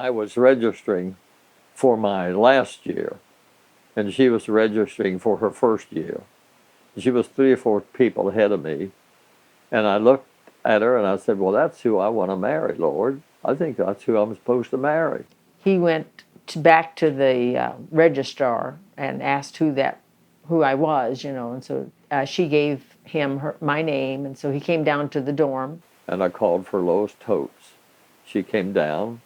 I was registering for my last year, and she was registering for her first year. She was 3 or 4 people ahead of me, and I looked at her and I said, well, that's who I want to marry, Lord. I think that's who I'm supposed to marry. He went back to the registrar and asked who I was, and so she gave him my name, and so he came down to the dorm. And I called for Lois Totes. She came down.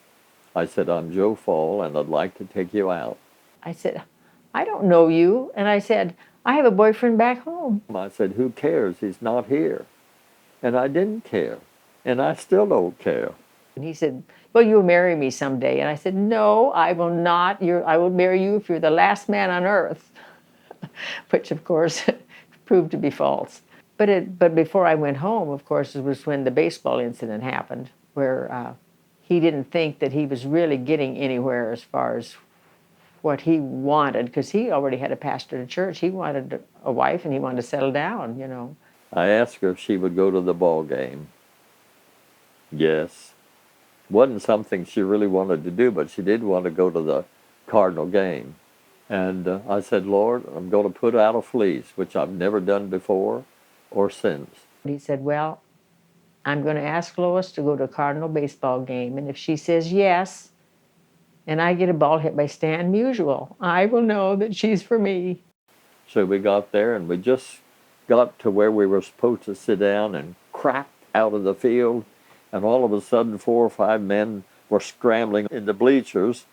I said, I'm Joe Fall, and I'd like to take you out. I said, I don't know you. And I said, I have a boyfriend back home. I said, who cares? He's not here. And I didn't care. And I still don't care. And he said, well, you'll marry me someday. And I said, no, I will not. I will marry you if you're the last man on earth, which, of course, proved to be false. But before I went home, of course, it was when the baseball incident happened, where he didn't think that he was really getting anywhere as far as what he wanted, because he already had a pastor at church. He wanted a wife, and he wanted to settle down. I asked her if she would go to the ball game. Yes. Wasn't something she really wanted to do, but she did want to go to the Cardinal game. And I said, Lord, I'm going to put out a fleece, which I've never done before or since. He said, well, I'm going to ask Lois to go to a Cardinal baseball game, and if she says yes, and I get a ball hit by Stan Musial, I will know that she's for me. So we got there, and we just got to where we were supposed to sit down, and cracked out of the field, and all of a sudden 4 or 5 men were scrambling in the bleachers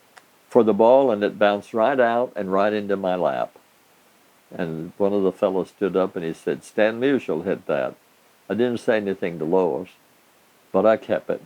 for the ball, and it bounced right out and right into my lap. And one of the fellows stood up and he said, Stan Musial hit that. I didn't say anything to Lois, but I kept it.